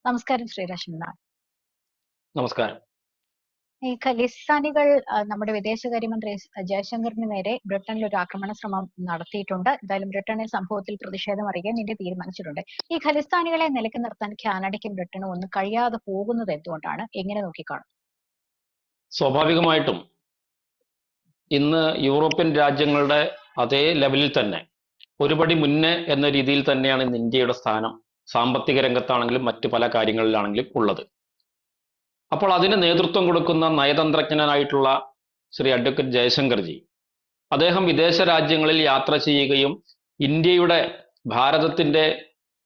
നമസ്കാരം ശ്രീ രശ്മിനാഥ്. നമസ്കാരം. ഈ ഖലിസ്ഥാനികൾ നമ്മുടെ വിദേശകാര്യമന്ത്രി ജയശങ്കറിന് നേരെ ബ്രിട്ടനിൽ ഒരു ആക്രമണ ശ്രമം നടത്തിയിട്ടുണ്ട്. എന്തായാലും ബ്രിട്ടനിൽ സംഭവത്തിൽ പ്രതിഷേധം അറിയിക്കാൻ ഇന്ത്യ തീരുമാനിച്ചിട്ടുണ്ട്. ഈ ഖലിസ്ഥാനികളെ നിലയ്ക്ക് നിർത്താൻ കാനഡയ്ക്കും ബ്രിട്ടനും ഒന്നും കഴിയാതെ പോകുന്നത് എന്തുകൊണ്ടാണ്? എങ്ങനെ നോക്കിക്കാണും? സ്വാഭാവികമായിട്ടും ഇന്ന് യൂറോപ്യൻ രാജ്യങ്ങളുടെ അതേ ലെവലിൽ തന്നെ ഒരുപടി മുന്നേ എന്ന രീതിയിൽ തന്നെയാണ് ഇന്ന് ഇന്ത്യയുടെ സ്ഥാനം സാമ്പത്തിക രംഗത്താണെങ്കിലും മറ്റു പല കാര്യങ്ങളിലാണെങ്കിലും ഉള്ളത്. അപ്പോൾ അതിന് നേതൃത്വം കൊടുക്കുന്ന നയതന്ത്രജ്ഞനായിട്ടുള്ള ശ്രീ അഡ്വക്കേറ്റ് ജയശങ്കർജി, അദ്ദേഹം വിദേശ രാജ്യങ്ങളിൽ യാത്ര ചെയ്യുകയും ഇന്ത്യയുടെ ഭാരതത്തിന്റെ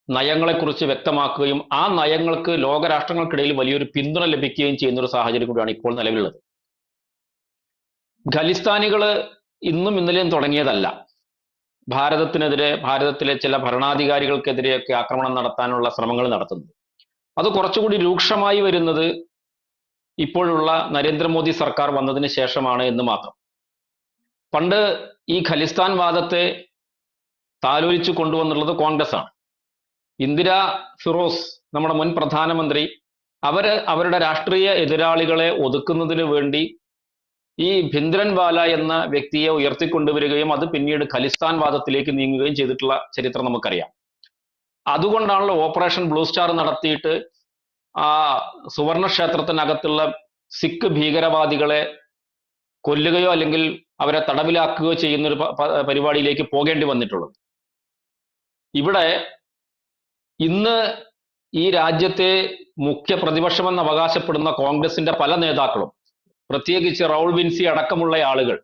നയങ്ങളെക്കുറിച്ച് വ്യക്തമാക്കുകയും ആ നയങ്ങൾക്ക് ലോകരാഷ്ട്രങ്ങൾക്കിടയിൽ വലിയൊരു പിന്തുണ ലഭിക്കുകയും ചെയ്യുന്ന ഒരു സാഹചര്യം കൂടിയാണ് ഇപ്പോൾ നിലവിലുള്ളത്. ഖലിസ്ഥാനികള് ഇന്നും ഇന്നലെയും തുടങ്ങിയതല്ല. ഭാരതത്തിനെതിരെ, ഭാരതത്തിലെ ചില ഭരണാധികാരികൾക്കെതിരെയൊക്കെ ആക്രമണം നടത്താനുള്ള ശ്രമങ്ങൾ നടത്തുന്നത്. അത് കുറച്ചുകൂടി രൂക്ഷമായി വരുന്നത് ഇപ്പോഴുള്ള നരേന്ദ്രമോദി സർക്കാർ വന്നതിന് ശേഷമാണ് എന്ന് മാത്രം. പണ്ട് ഈ ഖലിസ്ഥാൻ വാദത്തെ താലോലിച്ചു കൊണ്ടുവന്നുള്ളത് കോൺഗ്രസ് ആണ്. ഇന്ദിര ഫിറോസ്, നമ്മുടെ മുൻ പ്രധാനമന്ത്രി, അവരുടെ രാഷ്ട്രീയ എതിരാളികളെ ഒതുക്കുന്നതിന് വേണ്ടി ഈ ഭിന്ദ്രൻവാല എന്ന വ്യക്തിയെ ഉയർത്തിക്കൊണ്ടുവരികയും അത് പിന്നീട് ഖലിസ്ഥാൻ വാദത്തിലേക്ക് നീങ്ങുകയും ചെയ്തിട്ടുള്ള ചരിത്രം നമുക്കറിയാം. അതുകൊണ്ടാണല്ലോ ഓപ്പറേഷൻ ബ്ലൂ സ്റ്റാർ നടത്തിയിട്ട് ആ സുവർണ ക്ഷേത്രത്തിനകത്തുള്ള സിഖ് ഭീകരവാദികളെ കൊല്ലുകയോ അല്ലെങ്കിൽ അവരെ തടവിലാക്കുകയോ ചെയ്യുന്ന ഒരു പരിപാടിയിലേക്ക് പോകേണ്ടി വന്നിട്ടുള്ളത്. ഇവിടെ ഇന്ന് ഈ രാജ്യത്തെ മുഖ്യ പ്രതിപക്ഷമെന്ന് അവകാശപ്പെടുന്ന കോൺഗ്രസിന്റെ പല നേതാക്കളും, പ്രത്യേകിച്ച് റൗൾ വിൻസി അടക്കമുള്ള ആളുകൾ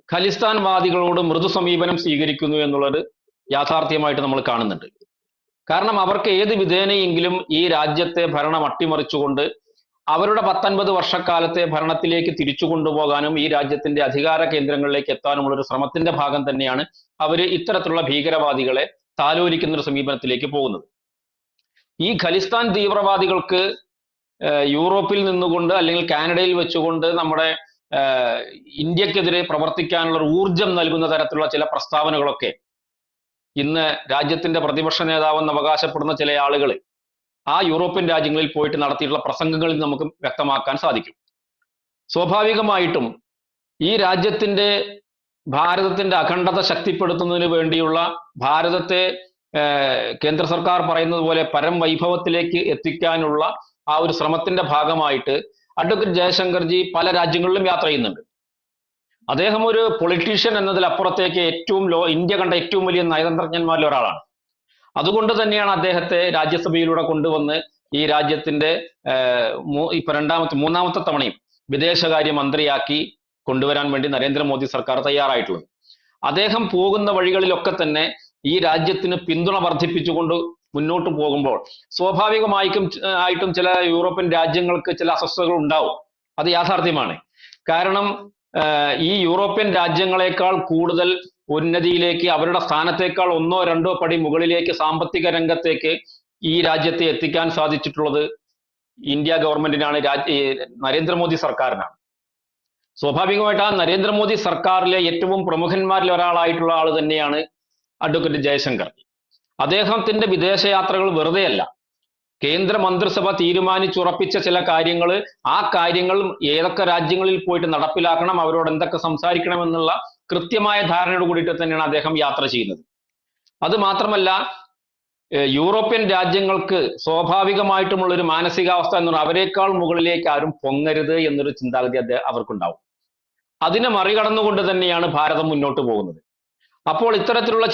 ഖലിസ്ഥാൻ വാദികളോട് മൃദു സമീപനം സ്വീകരിക്കുന്നു എന്നുള്ളത് യാഥാർത്ഥ്യമായിട്ട് നമ്മൾ കാണുന്നുണ്ട്. കാരണം അവർക്ക് ഏത് വിധേനയെങ്കിലും ഈ രാജ്യത്തെ ഭരണം അട്ടിമറിച്ചുകൊണ്ട് അവരുടെ 19 വർഷക്കാലത്തെ ഭരണത്തിലേക്ക് തിരിച്ചു കൊണ്ടുപോകാനും ഈ രാജ്യത്തിന്റെ അധികാര കേന്ദ്രങ്ങളിലേക്ക് എത്താനുമുള്ള ഒരു ശ്രമത്തിന്റെ ഭാഗം തന്നെയാണ് അവർ ഇത്തരത്തിലുള്ള ഭീകരവാദികളെ താലോലിക്കുന്ന ഒരു സമീപനത്തിലേക്ക് പോകുന്നത്. ഈ ഖലിസ്ഥാൻ തീവ്രവാദികൾക്ക് യൂറോപ്പിൽ നിന്നുകൊണ്ട് അല്ലെങ്കിൽ കാനഡയിൽ വെച്ചുകൊണ്ട് നമ്മുടെ ഇന്ത്യക്കെതിരെ പ്രവർത്തിക്കാനുള്ള ഒരു ഊർജം നൽകുന്ന തരത്തിലുള്ള ചില പ്രസ്താവനകളൊക്കെ ഇന്ന് രാജ്യത്തിന്റെ പ്രതിപക്ഷ നേതാവെന്ന് അവകാശപ്പെടുന്ന ചില ആളുകൾ ആ യൂറോപ്യൻ രാജ്യങ്ങളിൽ പോയിട്ട് നടത്തിയിട്ടുള്ള പ്രസംഗങ്ങളിൽ നമുക്ക് വ്യക്തമാക്കാൻ സാധിക്കും. സ്വാഭാവികമായിട്ടും ഈ രാജ്യത്തിന്റെ ഭാരതത്തിന്റെ അഖണ്ഡത ശക്തിപ്പെടുത്തുന്നതിന് വേണ്ടിയുള്ള ഭാരതത്തെ കേന്ദ്ര സർക്കാർ പറയുന്നത് പോലെ പരം വൈഭവത്തിലേക്ക് എത്തിക്കാനുള്ള ആ ഒരു ശ്രമത്തിന്റെ ഭാഗമായിട്ട് അഡ്വക്കേറ്റ് ജയശങ്കർജി പല രാജ്യങ്ങളിലും യാത്ര ചെയ്യുന്നുണ്ട്. അദ്ദേഹം ഒരു പൊളിറ്റീഷ്യൻ എന്നതിലപ്പുറത്തേക്ക് ഇന്ത്യ കണ്ട ഏറ്റവും വലിയ നയതന്ത്രജ്ഞന്മാരിൽ ഒരാളാണ്. അതുകൊണ്ട് തന്നെയാണ് അദ്ദേഹത്തെ രാജ്യസഭയിലൂടെ കൊണ്ടുവന്ന് ഈ രാജ്യത്തിന്റെ മൂന്നാമത്തെ തവണയും വിദേശകാര്യ മന്ത്രിയാക്കി കൊണ്ടുവരാൻ വേണ്ടി നരേന്ദ്രമോദി സർക്കാർ തയ്യാറായിട്ടുള്ളത്. അദ്ദേഹം പോകുന്ന വഴികളിലൊക്കെ തന്നെ ഈ രാജ്യത്തിന് പിന്തുണ വർദ്ധിപ്പിച്ചുകൊണ്ട് മുന്നോട്ട് പോകുമ്പോൾ സ്വാഭാവികമായിട്ടും ചില യൂറോപ്യൻ രാജ്യങ്ങൾക്ക് ചില അസ്വസ്ഥതകൾ ഉണ്ടാവും. അത് യാഥാർത്ഥ്യമാണ്. കാരണം ഈ യൂറോപ്യൻ രാജ്യങ്ങളെക്കാൾ കൂടുതൽ ഉന്നതിയിലേക്ക്, അവരുടെ സ്ഥാനത്തേക്കാൾ 1-2 പടി മുകളിലേക്ക് സാമ്പത്തിക രംഗത്തേക്ക് ഈ രാജ്യത്തെ എത്തിക്കാൻ സാധിച്ചിട്ടുള്ളത് ഇന്ത്യ ഗവൺമെന്റിനാണ്, നരേന്ദ്രമോദി സർക്കാരിനാണ്. സ്വാഭാവികമായിട്ട് ആ നരേന്ദ്രമോദി സർക്കാരിലെ ഏറ്റവും പ്രമുഖന്മാരിൽ ഒരാളായിട്ടുള്ള ആൾ തന്നെയാണ് അഡ്വക്കേറ്റ് ജയശങ്കർ. അദ്ദേഹത്തിന്റെ വിദേശയാത്രകൾ വെറുതെയല്ല. കേന്ദ്ര മന്ത്രിസഭ തീരുമാനിച്ചുറപ്പിച്ച ചില കാര്യങ്ങൾ, ആ കാര്യങ്ങൾ ഏതൊക്കെ രാജ്യങ്ങളിൽ പോയിട്ട് നടപ്പിലാക്കണം, അവരോട് എന്തൊക്കെ സംസാരിക്കണം എന്നുള്ള കൃത്യമായ ധാരണയോട് കൂടിയിട്ട് തന്നെയാണ് അദ്ദേഹം യാത്ര ചെയ്യുന്നത്. അത് മാത്രമല്ല, യൂറോപ്യൻ രാജ്യങ്ങൾക്ക് സ്വാഭാവികമായിട്ടുമുള്ള ഒരു മാനസികാവസ്ഥ എന്ന് പറഞ്ഞാൽ അവരെക്കാൾ മുകളിലേക്ക് ആരും പൊങ്ങരുത് എന്നൊരു ചിന്താഗതി അവർക്കുണ്ടാവും. അതിനെ മറികടന്നുകൊണ്ട് തന്നെയാണ് ഭാരതം മുന്നോട്ട് പോകുന്നത്. അപ്പോൾ ഇത്തരത്തിലുള്ള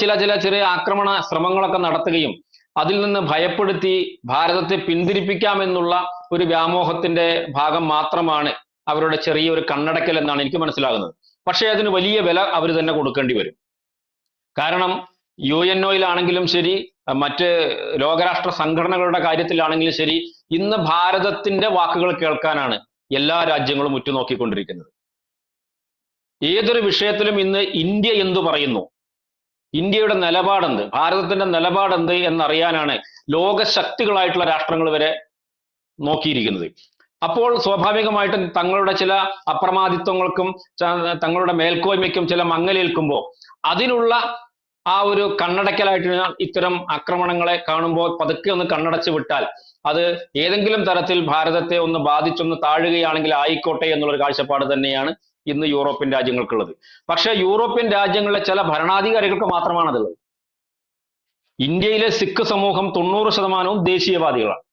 ചെറിയ ആക്രമണ ശ്രമങ്ങളൊക്കെ നടത്തുകയും അതിൽ നിന്ന് ഭയപ്പെടുത്തി ഭാരതത്തെ പിന്തിരിപ്പിക്കാമെന്നുള്ള ഒരു വ്യാമോഹത്തിന്റെ ഭാഗം മാത്രമാണ് അവരുടെ ചെറിയൊരു കണ്ണടക്കൽ എന്നാണ് എനിക്ക് മനസ്സിലാകുന്നത്. പക്ഷേ അതിന് വലിയ വില അവർ തന്നെ കൊടുക്കേണ്ടി വരും. കാരണം UNO-യിലാണെങ്കിലും ശരി, മറ്റ് ലോകരാഷ്ട്ര സംഘടനകളുടെ കാര്യത്തിലാണെങ്കിലും ശരി, ഇന്ന് ഭാരതത്തിന്റെ വാക്കുകൾ കേൾക്കാനാണ് എല്ലാ രാജ്യങ്ങളും ഉറ്റുനോക്കിക്കൊണ്ടിരിക്കുന്നത്. ഏതൊരു വിഷയത്തിലും ഇന്ന് ഇന്ത്യ എന്തു പറയുന്നു, ഇന്ത്യയുടെ നിലപാടെന്ത്, ഭാരതത്തിന്റെ നിലപാടെന്ത് എന്നറിയാനാണ് ലോകശക്തികളായിട്ടുള്ള രാഷ്ട്രങ്ങൾ വരെ നോക്കിയിരിക്കുന്നത്. അപ്പോൾ സ്വാഭാവികമായിട്ടും തങ്ങളുടെ ചില അപ്രമാദിത്വങ്ങൾക്കും തങ്ങളുടെ മേൽക്കോയ്മയ്ക്കും ചില മങ്ങലേൽക്കുമ്പോൾ അതിനുള്ള ആ ഒരു കണ്ണടയ്ക്കലായിട്ട് ഇത്തരം ആക്രമണങ്ങളെ കാണുമ്പോൾ പതുക്കെ ഒന്ന് കണ്ണടച്ചു വിട്ടാൽ അത് ഏതെങ്കിലും തരത്തിൽ ഭാരതത്തെ ഒന്ന് ബാധിച്ചൊന്ന് താഴുകയാണെങ്കിൽ ആയിക്കോട്ടെ എന്നുള്ളൊരു കാഴ്ചപ്പാട് തന്നെയാണ് ഇന്ന് യൂറോപ്യൻ രാജ്യങ്ങൾക്കുള്ളത്. പക്ഷെ യൂറോപ്യൻ രാജ്യങ്ങളിലെ ചില ഭരണാധികാരികൾക്ക് മാത്രമാണ് അതുള്ളത്. ഇന്ത്യയിലെ സിഖ് സമൂഹം 90% ദേശീയവാദികളാണ്.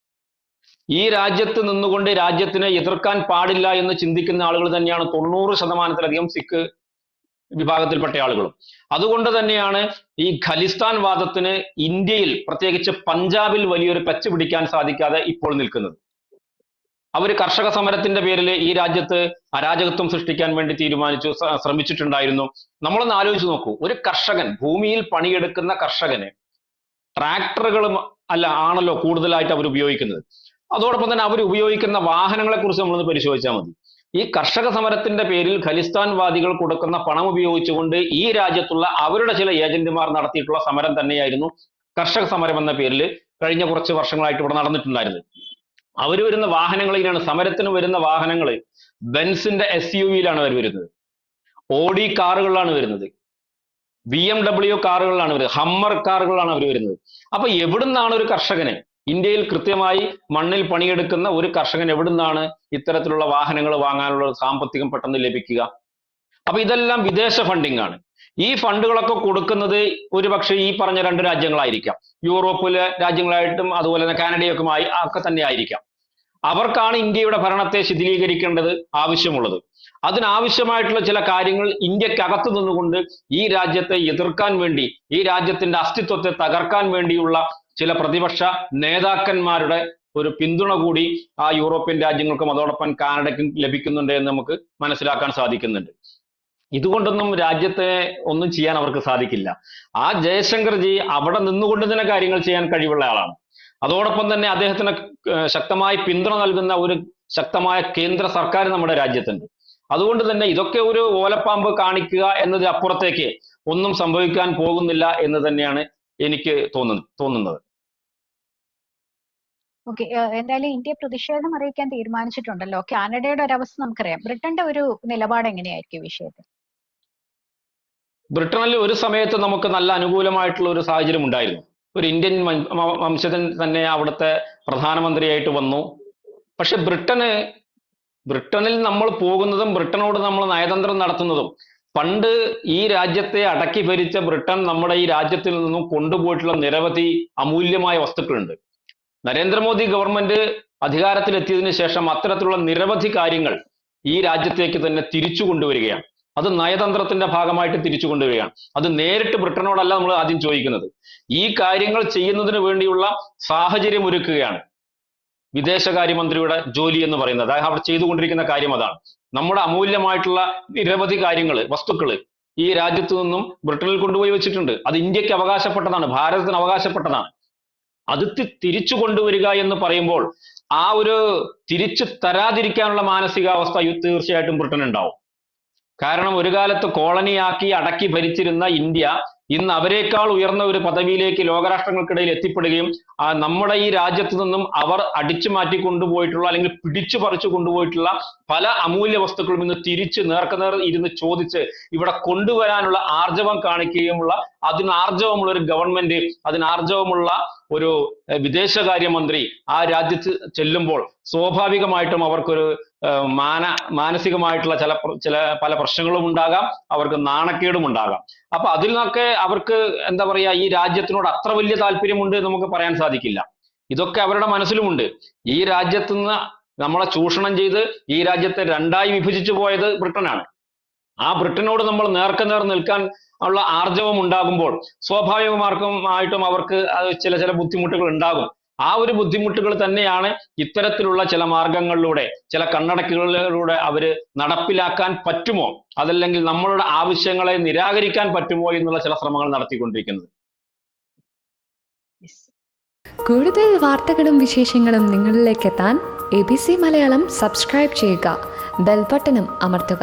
ഈ രാജ്യത്ത് നിന്നുകൊണ്ട് രാജ്യത്തിനെ എതിർക്കാൻ പാടില്ല എന്ന് ചിന്തിക്കുന്ന ആളുകൾ തന്നെയാണ് 90%-ലധികം സിഖ് വിഭാഗത്തിൽപ്പെട്ട ആളുകളും. അതുകൊണ്ട് തന്നെയാണ് ഈ ഖലിസ്ഥാൻ വാദത്തിന് ഇന്ത്യയിൽ പ്രത്യേകിച്ച് പഞ്ചാബിൽ വലിയൊരു ക്ലച്ച് പിടിക്കാൻ സാധിക്കാതെ ഇപ്പോൾ നിൽക്കുന്നത്. അവർ കർഷക സമരത്തിന്റെ പേരിൽ ഈ രാജ്യത്ത് അരാജകത്വം സൃഷ്ടിക്കാൻ വേണ്ടി ശ്രമിച്ചിട്ടുണ്ടായിരുന്നു. നമ്മളൊന്ന് ആലോചിച്ച് നോക്കൂ, ഒരു കർഷകൻ, ഭൂമിയിൽ പണിയെടുക്കുന്ന കർഷകന് ട്രാക്ടറുകളും ആണല്ലോ കൂടുതലായിട്ട് അവർ ഉപയോഗിക്കുന്നത്. അതോടൊപ്പം തന്നെ അവർ ഉപയോഗിക്കുന്ന വാഹനങ്ങളെ കുറിച്ച് നമ്മളൊന്ന് പരിശോധിച്ചാൽ മതി. ഈ കർഷക സമരത്തിന്റെ പേരിൽ ഖലിസ്ഥാൻ വാദികൾ കൊടുക്കുന്ന പണം ഉപയോഗിച്ചുകൊണ്ട് ഈ രാജ്യത്തുള്ള അവരുടെ ചില ഏജന്റുമാർ നടത്തിയിട്ടുള്ള സമരം തന്നെയായിരുന്നു കർഷക സമരം എന്ന പേരിൽ കഴിഞ്ഞ കുറച്ച് വർഷങ്ങളായിട്ട് ഇവിടെ നടന്നിട്ടുണ്ടായിരുന്നത്. അവർ വരുന്ന വാഹനങ്ങളിലാണ്, സമരത്തിന് വരുന്ന വാഹനങ്ങൾ ബെൻസിന്റെ SUV-യിലാണ് അവർ വരുന്നത്, ഓഡി കാറുകളിലാണ് വരുന്നത്, BMW കാറുകളിലാണ് വരുന്നത്, ഹമ്മർ കാറുകളാണ് അവർ വരുന്നത്. അപ്പൊ എവിടുന്നാണ് ഒരു കർഷകന്, ഇന്ത്യയിൽ കൃത്യമായി മണ്ണിൽ പണിയെടുക്കുന്ന ഒരു കർഷകൻ എവിടുന്നാണ് ഇത്തരത്തിലുള്ള വാഹനങ്ങൾ വാങ്ങാനുള്ള സാമ്പത്തികം പെട്ടെന്ന് ലഭിക്കുക? അപ്പൊ ഇതെല്ലാം വിദേശ ഫണ്ടിങ് ആണ്. ഈ ഫണ്ടുകളൊക്കെ കൊടുക്കുന്നത് ഒരുപക്ഷെ ഈ പറഞ്ഞ 2 രാജ്യങ്ങളായിരിക്കാം, യൂറോപ്പിലെ രാജ്യങ്ങളായിട്ടും അതുപോലെ തന്നെ കാനഡയൊക്കെയുമായി ഒക്കെ തന്നെ ആയിരിക്കാം. അവർക്കാണ് ഇന്ത്യയുടെ ഭരണത്തെ ശിഥിലീകരിക്കേണ്ടത് ആവശ്യമുള്ളത്. അതിനാവശ്യമായിട്ടുള്ള ചില കാര്യങ്ങൾ ഇന്ത്യക്കകത്ത് നിന്നുകൊണ്ട് ഈ രാജ്യത്തെ എതിർക്കാൻ വേണ്ടി, ഈ രാജ്യത്തിന്റെ അസ്തിത്വത്തെ തകർക്കാൻ വേണ്ടിയുള്ള ചില പ്രതിപക്ഷ നേതാക്കന്മാരുടെ ഒരു പിന്തുണ കൂടി ആ യൂറോപ്യൻ രാജ്യങ്ങൾക്കും അതോടൊപ്പം കാനഡയ്ക്കും ലഭിക്കുന്നുണ്ട് എന്ന് നമുക്ക് മനസ്സിലാക്കാൻ സാധിക്കുന്നുണ്ട്. ഇതുകൊണ്ടൊന്നും രാജ്യത്തെ ഒന്നും ചെയ്യാൻ അവർക്ക് സാധിക്കില്ല. ആ ജയശങ്കർജി അവിടെ നിന്നുകൊണ്ട് തന്നെ കാര്യങ്ങൾ ചെയ്യാൻ കഴിവുള്ള ആളാണ്. അതോടൊപ്പം തന്നെ അദ്ദേഹത്തിന് ശക്തമായി പിന്തുണ നൽകുന്ന ഒരു ശക്തമായ കേന്ദ്ര സർക്കാർ നമ്മുടെ രാജ്യത്തുണ്ട്. അതുകൊണ്ട് തന്നെ ഇതൊക്കെ ഒരു ഓലപ്പാമ്പ് കാണിക്കുക എന്നതിനപ്പുറത്തേക്ക് ഒന്നും സംഭവിക്കാൻ പോകുന്നില്ല എന്ന് തന്നെയാണ് എനിക്ക് തോന്നുന്നത്. ഓക്കെ, എന്തായാലും ഇന്ത്യ പ്രതിഷേധം അറിയിക്കാൻ തീരുമാനിച്ചിട്ടുണ്ടല്ലോ. കാനഡയുടെ ഒരവസ്ഥ നമുക്കറിയാം. ബ്രിട്ടന്റെ ഒരു നിലപാട് എങ്ങനെയായിരിക്കും വിഷയത്തിൽ? ബ്രിട്ടനിൽ ഒരു സമയത്ത് നമുക്ക് നല്ല അനുകൂലമായിട്ടുള്ള ഒരു സാഹചര്യം ഉണ്ടായിരുന്നു. ഒരു ഇന്ത്യൻ വംശജൻ തന്നെ അവിടുത്തെ പ്രധാനമന്ത്രിയായിട്ട് വന്നു. പക്ഷെ ബ്രിട്ടനിൽ നമ്മൾ പോകുന്നതും ബ്രിട്ടനോട് നമ്മൾ നയതന്ത്രം നടത്തുന്നതും പണ്ട് ഈ രാജ്യത്തെ അടക്കി ഭരിച്ച ബ്രിട്ടൻ നമ്മുടെ ഈ രാജ്യത്തിൽ നിന്നും കൊണ്ടുപോയിട്ടുള്ള നിരവധി അമൂല്യമായ വസ്തുക്കളുണ്ട്. നരേന്ദ്രമോദി ഗവൺമെന്റ് അധികാരത്തിലെത്തിയതിനു ശേഷം അത്തരത്തിലുള്ള നിരവധി കാര്യങ്ങൾ ഈ രാജ്യത്തേക്ക് തന്നെ തിരിച്ചു കൊണ്ടുവരികയാണ്. അത് നയതന്ത്രത്തിന്റെ ഭാഗമായിട്ട് തിരിച്ചു കൊണ്ടുവരികയാണ്. അത് നേരിട്ട് ബ്രിട്ടനോടല്ല നമ്മൾ ആദ്യം ചോദിക്കുന്നത്. ഈ കാര്യങ്ങൾ ചെയ്യുന്നതിന് വേണ്ടിയുള്ള സാഹചര്യം ഒരുക്കുകയാണ് വിദേശകാര്യമന്ത്രിയുടെ ജോലി എന്ന് പറയുന്നത്. അതായത് അവർ ചെയ്തുകൊണ്ടിരിക്കുന്ന കാര്യം അതാണ്. നമ്മുടെ അമൂല്യമായിട്ടുള്ള നിരവധി കാര്യങ്ങൾ, വസ്തുക്കൾ ഈ രാജ്യത്തു നിന്നും ബ്രിട്ടനിൽ കൊണ്ടുപോയി വെച്ചിട്ടുണ്ട്. അത് ഇന്ത്യക്ക് അവകാശപ്പെട്ടതാണ്, ഭാരതത്തിന് അവകാശപ്പെട്ടതാണ്. അത് തിരിച്ചു കൊണ്ടുവരിക എന്ന് പറയുമ്പോൾ ആ ഒരു തിരിച്ചു തരാതിരിക്കാനുള്ള മാനസികാവസ്ഥ തീർച്ചയായിട്ടും ബ്രിട്ടൻ ഉണ്ടാവും. കാരണം ഒരു കാലത്ത് കോളനിയാക്കി അടക്കി ഭരിച്ചിരുന്ന ഇന്ത്യ ഇന്ന് അവരെക്കാൾ ഉയർന്ന ഒരു പദവിയിലേക്ക് ലോകരാഷ്ട്രങ്ങൾക്കിടയിൽ എത്തിപ്പെടുകയും നമ്മുടെ ഈ രാജ്യത്ത് നിന്നും അവർ അടിച്ചു മാറ്റി കൊണ്ടുപോയിട്ടുള്ള അല്ലെങ്കിൽ പിടിച്ചു പറിച്ചു കൊണ്ടുപോയിട്ടുള്ള പല അമൂല്യ വസ്തുക്കളും ഇന്ന് തിരിച്ച് നേർക്കുനേർ ഇരുന്ന് ചോദിച്ച് ഇവിടെ കൊണ്ടുവരാനുള്ള ആർജവം കാണിക്കുകയുമുള്ള അതിനാർജവമുള്ള ഒരു ഗവൺമെന്റ്, അതിനാർജവമുള്ള ഒരു വിദേശകാര്യമന്ത്രി ആ രാജ്യത്ത് ചെല്ലുമ്പോൾ സ്വാഭാവികമായിട്ടും അവർക്കൊരു മാനസികമായിട്ടുള്ള പല പ്രശ്നങ്ങളും ഉണ്ടാകാം, അവർക്ക് നാണക്കേടും ഉണ്ടാകാം. അപ്പൊ അതിൽ നിന്നൊക്കെ അവർക്ക് എന്താ പറയാ, ഈ രാജ്യത്തിനോട് അത്ര വലിയ താല്പര്യമുണ്ട് നമുക്ക് പറയാൻ സാധിക്കില്ല. ഇതൊക്കെ അവരുടെ മനസ്സിലുമുണ്ട്. ഈ രാജ്യത്ത് നിന്ന് നമ്മളെ ചൂഷണം ചെയ്ത് ഈ രാജ്യത്തെ 2ആയി വിഭജിച്ചു പോയത് ബ്രിട്ടനാണ്. ആ ബ്രിട്ടനോട് നമ്മൾ നേർക്കുനേർ നിൽക്കാൻ ഉള്ള ആർജവം ഉണ്ടാകുമ്പോൾ സ്വാഭാവികമായിട്ടും അവർക്ക് ചില ബുദ്ധിമുട്ടുകൾ ഉണ്ടാകും. ആ ഒരു ബുദ്ധിമുട്ടുകൾ തന്നെയാണ് ഇത്തരത്തിലുള്ള ചില മാർഗങ്ങളിലൂടെ, ചില കണ്ണടക്കുകളിലൂടെ അവര് നടപ്പിലാക്കാൻ പറ്റുമോ, അതല്ലെങ്കിൽ നമ്മളുടെ ആവശ്യങ്ങളെ നിരാകരിക്കാൻ പറ്റുമോ എന്നുള്ള ചില ശ്രമങ്ങൾ നടത്തിക്കൊണ്ടിരിക്കുന്നത്. കൂടുതൽ വാർത്തകളും വിശേഷങ്ങളും നിങ്ങളിലേക്ക് എത്താൻ ABC മലയാളം സബ്സ്ക്രൈബ് ചെയ്യുക, ബെൽ ബട്ടണും അമർത്തുക.